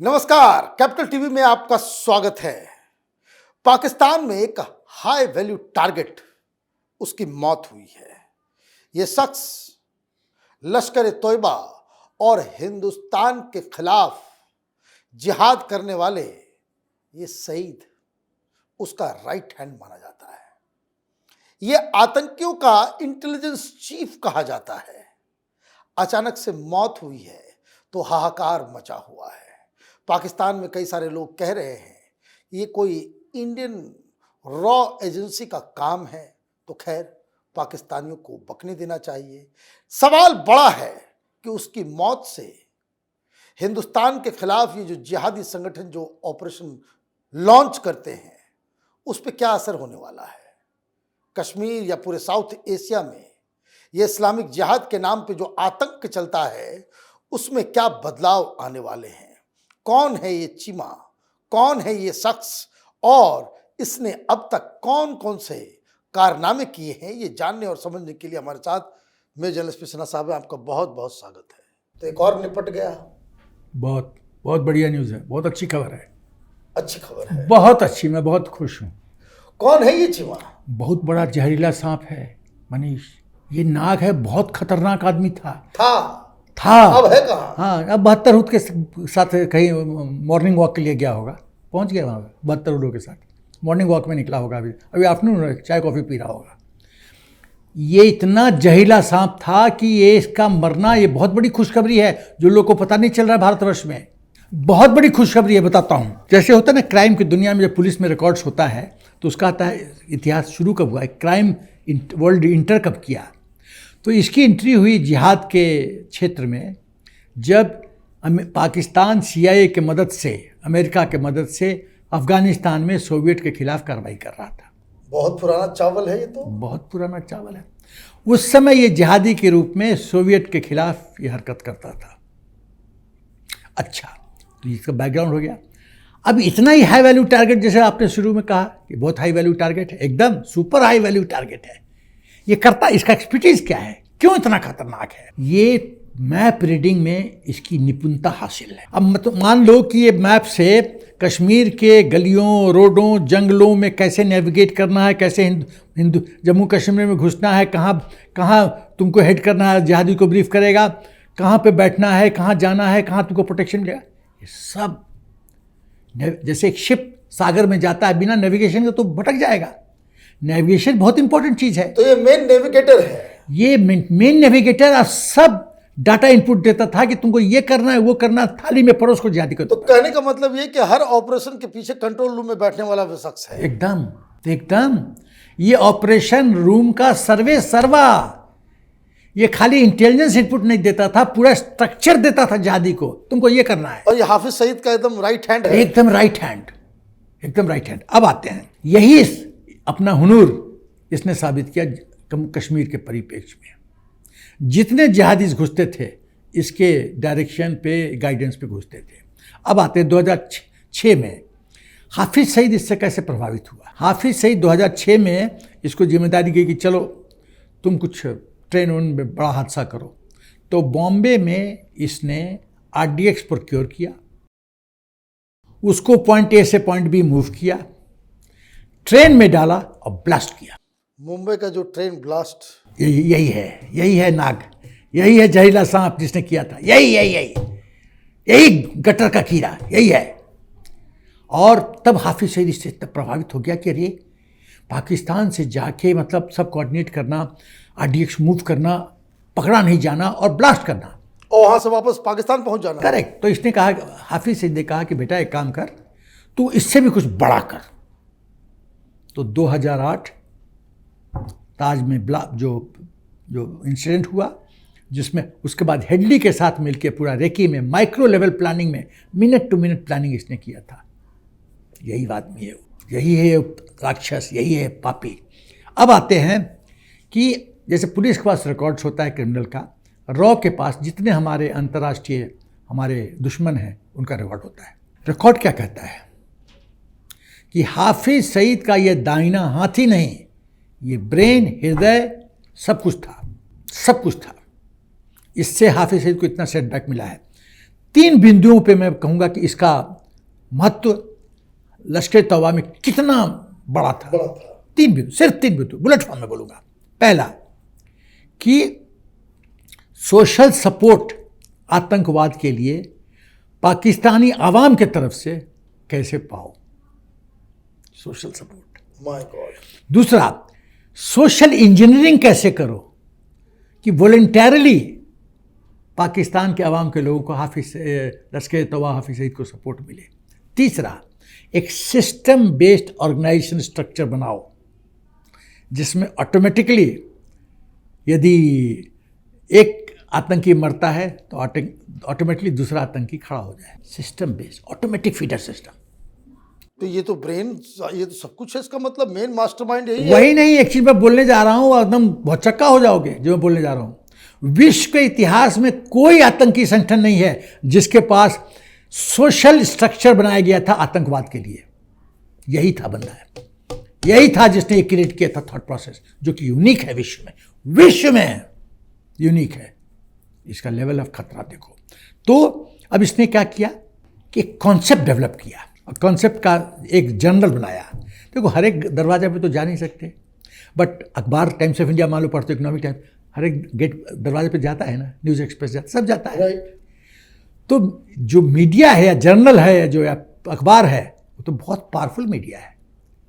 नमस्कार, capital TV में आपका स्वागत है। पाकिस्तान में एक हाई वैल्यू टारगेट उसकी मौत हुई है। यह शख्स लश्कर तोयबा और हिंदुस्तान के खिलाफ जिहाद करने वाले ये सईद उसका राइट हैंड माना जाता है। यह आतंकियों का इंटेलिजेंस चीफ कहा जाता है। अचानक से मौत हुई है तो हाहाकार मचा हुआ है। पाकिस्तान में कई सारे लोग कह रहे हैं ये कोई इंडियन रॉ एजेंसी का काम है, तो खैर पाकिस्तानियों को बकने देना चाहिए। सवाल बड़ा है कि उसकी मौत से हिंदुस्तान के खिलाफ ये जो जिहादी संगठन जो ऑपरेशन लॉन्च करते हैं उस पर क्या असर होने वाला है। कश्मीर या पूरे साउथ एशिया में ये इस्लामिक जिहाद के नाम पे जो आतंक चलता है उसमें क्या बदलाव आने वाले हैं। कौन है ये चीमा, कौन है ये शख्स और इसने अब तक कौन कौन से कारनामे किए हैं, ये जानने और समझने के लिए हमारे साथ मेजर जर्नलिस्ट पिसना साहब है। आपका बहुत बहुत स्वागत है। तो एक और निपट गया। बहुत बहुत बढ़िया न्यूज़ है, बहुत अच्छी खबर है। अच्छी खबर है, बहुत अच्छी, मैं बहुत खुश हूँ। कौन है ये चीमा? बहुत बड़ा जहरीला सांप है मनीष। ये नाग है, बहुत खतरनाक आदमी था। अब है कहाँ? हाँ, अब 72 ऊँट के साथ कहीं मॉर्निंग वॉक के लिए गया होगा, पहुँच गया वहाँ पे 72 ऊँटों के साथ मॉर्निंग वॉक में निकला होगा। अभी आफ्टरनून चाय कॉफ़ी पी रहा होगा। ये इतना जहरीला सांप था कि ये इसका मरना ये बहुत बड़ी खुशखबरी है जो लोग को पता नहीं चल रहा है भारतवर्ष में। बहुत बड़ी खुशखबरी है, बताता हूँ। जैसे होता है ना क्राइम की दुनिया में जब पुलिस में रिकॉर्ड्स होता है तो उसका आता है इतिहास शुरू कब हुआ है, क्राइम वर्ल्ड इंटर कब किया। तो इसकी एंट्री हुई जिहाद के क्षेत्र में जब पाकिस्तान CIA के मदद से, अमेरिका के मदद से अफ़गानिस्तान में सोवियत के खिलाफ कार्रवाई कर रहा था। बहुत पुराना चावल है ये तो। बहुत पुराना चावल है। उस समय ये जिहादी के रूप में सोवियत के खिलाफ ये हरकत करता था। अच्छा, तो इसका बैकग्राउंड हो गया। अब इतना ही हाई वैल्यू टारगेट, जैसे आपने शुरू में कहा कि बहुत हाई वैल्यू टारगेट है, एकदम सुपर हाई वैल्यू टारगेट है। ये करता, इसका एक्सपर्टीज क्या है, क्यों इतना खतरनाक है? ये मैप रीडिंग में इसकी निपुणता हासिल है। अब मान लो कि ये मैप से कश्मीर के गलियों, रोडों, जंगलों में कैसे नेविगेट करना है, कैसे हिंदू जम्मू कश्मीर में घुसना है, कहाँ तुमको हेड करना है, जिहादी को ब्रीफ करेगा, कहाँ पे बैठना है, कहाँ जाना है, कहाँ तुमको प्रोटेक्शन मिलेगा, ये सब। जैसे एक शिप सागर में जाता है बिना नेविगेशन के तो भटक जाएगा। नेविगेशन बहुत इंपॉर्टेंट चीज़ है। तो ये मेन नेविगेटर है। ये मेन नेविगेटर और सब डाटा इनपुट देता था कि तुमको ये करना है, वो करना, थाली में परोस को जिहादी को। तो कहने का मतलब ये कि हर ऑपरेशन के पीछे कंट्रोल रूम में बैठने वाला वो शख्स है। एकदम ये ऑपरेशन रूम का सर्वे सर्वा। ये खाली इंटेलिजेंस इनपुट नहीं देता था, पूरा स्ट्रक्चर देता था जिहादी को, तुमको ये करना है। और ये हाफिज सईद का एकदम राइट हैंड है। एकदम राइट हैंड। अब आते हैं, यही अपना हुनूर इसने साबित किया कश्मीर के परिप्रेक्ष्य में। जितने जिहादीज घुसते थे इसके डायरेक्शन पे, गाइडेंस पे घुसते थे। अब आते हैं 2006 में हाफिज सईद इससे कैसे प्रभावित हुआ। हाफिज सईद 2006 में इसको जिम्मेदारी दी कि चलो तुम कुछ ट्रेन में बड़ा हादसा करो। तो बॉम्बे में इसने RDX प्रोक्योर किया, उसको पॉइंट A से पॉइंट B मूव किया, ट्रेन में डाला और ब्लास्ट किया। मुंबई का जो ट्रेन ब्लास्ट, यही है नाग, यही है जहरीला सांप जिसने किया था। यही गटर का कीड़ा, यही है। और तब हाफिज सईद इससे प्रभावित हो गया कि अरे पाकिस्तान से जाके मतलब सब कोऑर्डिनेट करना, RDX मूव करना, पकड़ा नहीं जाना और ब्लास्ट करना और वहां से वापस पाकिस्तान पहुंच जाना। करेक्ट। तो इसने कहा, हाफिज सईद ने कहा कि बेटा एक काम कर, तू इससे भी कुछ बड़ा कर। तो 2008 ताज में जो इंसिडेंट हुआ, जिसमें उसके बाद हेडली के साथ मिलकर पूरा रेकी में माइक्रो लेवल प्लानिंग में मिनट टू मिनट प्लानिंग इसने किया था। यही आदमी है, यही है राक्षस, यही है पापी। अब आते हैं कि जैसे पुलिस के पास रिकॉर्ड्स होता है क्रिमिनल का, रॉ के पास जितने हमारे अंतर्राष्ट्रीय हमारे दुश्मन हैं उनका रिकॉर्ड होता है। रिकॉर्ड क्या कहता है कि हाफिज सईद का ये दाहिना हाथ ही नहीं, ये ब्रेन, हृदय, सब कुछ था। इससे हाफिज सईद को इतना सेटबैक मिला है। 3 बिंदुओं पे मैं कहूँगा कि इसका महत्व लश्कर तौबा में कितना बड़ा था। 3 बिंदु, सिर्फ 3 बिंदु बुलेट फॉर्म में बोलूँगा। पहला कि सोशल सपोर्ट आतंकवाद के लिए पाकिस्तानी आवाम के तरफ से कैसे पाओ, सोशल सपोर्ट। My God. दूसरा, सोशल इंजीनियरिंग कैसे करो कि वॉलंटरली पाकिस्तान के आवाम के लोगों को लश्कर तौबा हाफिज सईद को सपोर्ट मिले। तीसरा, एक सिस्टम बेस्ड ऑर्गेनाइजेशन स्ट्रक्चर बनाओ जिसमें ऑटोमेटिकली यदि एक आतंकी मरता है तो ऑटोमेटिकली दूसरा आतंकी खड़ा हो जाए। System based automatic feeder system. तो ये तो ब्रेन, ये तो सब कुछ है, इसका मतलब मेन मास्टरमाइंड यही है। वही नहीं, एक चीज मैं बोलने जा रहा हूँ, एकदम बहुत चक्का हो जाओगे जो मैं बोलने जा रहा हूँ। विश्व के इतिहास में कोई आतंकी संगठन नहीं है जिसके पास सोशल स्ट्रक्चर बनाया गया था आतंकवाद के लिए। यही था बंदा है, यही था जिसने क्रिएट किया था थॉट प्रोसेस, जो कि यूनिक है विश्व में यूनिक है। इसका लेवल ऑफ खतरा देखो। तो अब इसने क्या किया कि एक कॉन्सेप्ट डेवलप किया और कॉन्सेप्ट का एक जर्नल बनाया। देखो हर एक दरवाजे पे तो जा नहीं सकते, बट अखबार टाइम्स ऑफ इंडिया मान लो पढ़ते, इकोनॉमिक टाइम, हर एक गेट दरवाजे पे जाता है ना, न्यूज़ एक्सप्रेस जाता, सब जाता है। राइट। तो जो मीडिया है या जर्नल है या जो अखबार है वो तो बहुत पावरफुल मीडिया है,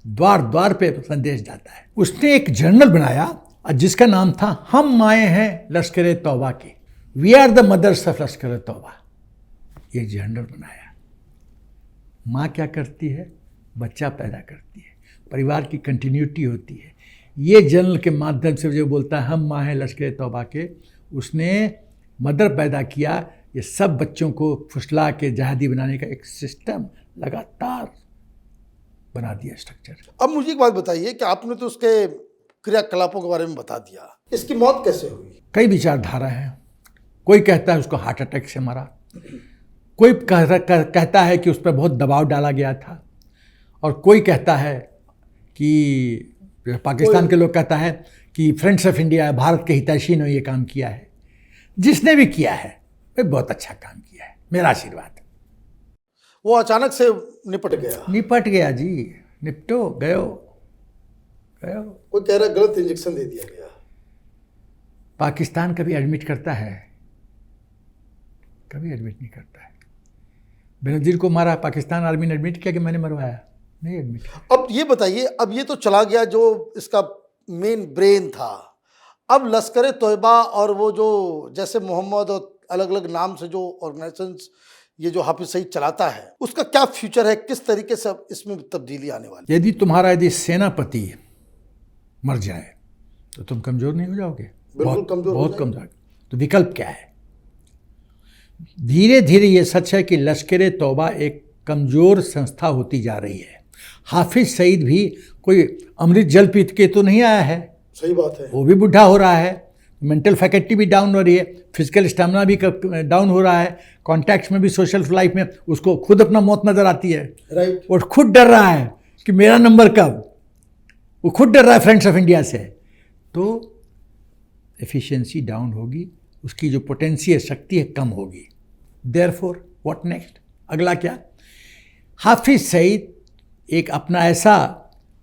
द्वार द्वार पे संदेश जाता है। उसने एक जर्नल बनाया जिसका नाम था हम आए हैं लश्कर तौबा के, we are the mothers of Lashkar Taiba. ये जर्नल बनाया। माँ क्या करती है, बच्चा पैदा करती है, परिवार की कंटिन्यूटी होती है। ये जर्नल के माध्यम से जो बोलता है हम माँ हैं लश्कर तौबा के, उसने मदर पैदा किया। ये सब बच्चों को फुसला के जहादी बनाने का एक सिस्टम लगातार बना दिया, स्ट्रक्चर। अब मुझे एक बात बताइए कि आपने तो उसके क्रियाकलापों के बारे में बता दिया, इसकी मौत कैसे हुई? कई विचारधारा हैं। कोई कहता है उसको हार्ट अटैक से मारा, कोई कहता है कि उस पर बहुत दबाव डाला गया था, और कोई कहता है कि पाकिस्तान के लोग कहता है कि फ्रेंड्स ऑफ इंडिया, भारत के हितैषी ने ये काम किया है। जिसने भी किया है वह बहुत अच्छा काम किया है, मेरा आशीर्वाद। वो अचानक से निपट गया जी, निपटो गयो। कोई कह रहा गलत इंजेक्शन दे दिया गया। पाकिस्तान कभी एडमिट करता है? कभी एडमिट नहीं करता है। बेनज़ीर को मारा, पाकिस्तान आर्मी ने एडमिट किया कि मैंने मरवाया? नहीं एडमिट। अब ये बताइए, अब ये तो चला गया जो इसका मेन ब्रेन था। अब लश्कर तौबा और वो जो जैसे मोहम्मद और अलग अलग नाम से जो ऑर्गेनाइजेशंस ये जो हाफिज सईद चलाता है, उसका क्या फ्यूचर है, किस तरीके से इसमें तब्दीली आने वाली? यदि सेनापति मर जाए तो तुम कमजोर नहीं हो जाओगे? बिल्कुल कमजोर, बहुत कमजोर। तो विकल्प क्या है? धीरे धीरे ये सच है कि लश्कर तौबा एक कमजोर संस्था होती जा रही है। हाफिज सईद भी कोई अमृत जल पीत के तो नहीं आया है। सही बात है। वो भी बुढ़ा हो रहा है, मेंटल फैकल्टी भी डाउन हो रही है, फिजिकल स्टेमिना भी डाउन हो रहा है, कॉन्टैक्ट्स में भी, सोशल लाइफ में उसको खुद अपना मौत नजर आती है। राइट। और खुद डर रहा है कि मेरा नंबर कब, वो खुद डर रहा है फ्रेंड्स ऑफ इंडिया से। तो एफिशिएंसी डाउन होगी, उसकी जो पोटेंशियल शक्ति है कम होगी। Therefore what next? अगला क्या? हाफिज सईद एक अपना ऐसा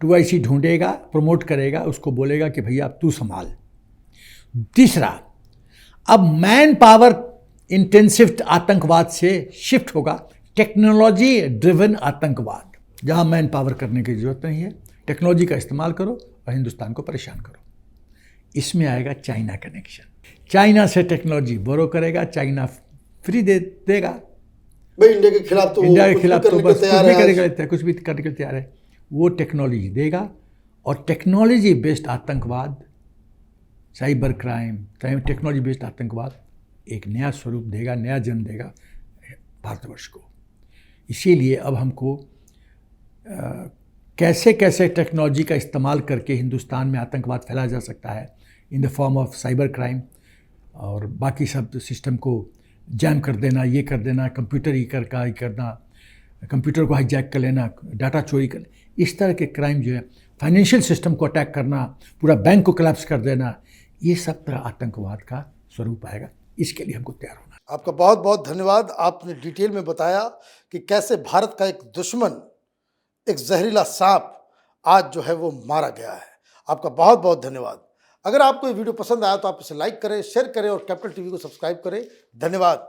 2IC ढूंढेगा, प्रमोट करेगा, उसको बोलेगा कि भैया अब तू संभाल। तीसरा, अब मैन पावर इंटेंसिव आतंकवाद से शिफ्ट होगा टेक्नोलॉजी ड्रिवन आतंकवाद, जहां मैन पावर करने की जरूरत नहीं है, टेक्नोलॉजी का इस्तेमाल करो और हिंदुस्तान को परेशान करो। इसमें आएगा चाइना कनेक्शन। चाइना से टेक्नोलॉजी बोरो करेगा, चाइना फ्री देगा। भाई इंडिया के खिलाफ तो बस कुछ भी करने के लिए तैयार है। वो टेक्नोलॉजी देगा और टेक्नोलॉजी बेस्ड आतंकवाद, साइबर क्राइम, टेक्नोलॉजी बेस्ड आतंकवाद एक नया स्वरूप देगा, नया जन्म देगा भारतवर्ष को। इसीलिए अब हमको कैसे कैसे टेक्नोलॉजी का इस्तेमाल करके हिंदुस्तान में आतंकवाद फैलाया जा सकता है in the form of cyber crime और बाकी सब सिस्टम को जैम कर देना, ये कर देना, कंप्यूटर ही करना, कंप्यूटर को हाईजैक कर लेना, डाटा चोरी कर, इस तरह के क्राइम जो है, फाइनेंशियल सिस्टम को अटैक करना, पूरा बैंक को कोलैप्स कर देना, ये सब तरह आतंकवाद का स्वरूप आएगा। इसके लिए हमको तैयार होना है। आपका बहुत बहुत धन्यवाद। आपने डिटेल में बताया कि कैसे भारत का एक दुश्मन, एक जहरीला सांप आज जो है वो मारा गया है। आपका बहुत बहुत धन्यवाद। अगर आपको ये वीडियो पसंद आया तो आप इसे लाइक करें, शेयर करें और कैपिटल टीवी को सब्सक्राइब करें। धन्यवाद।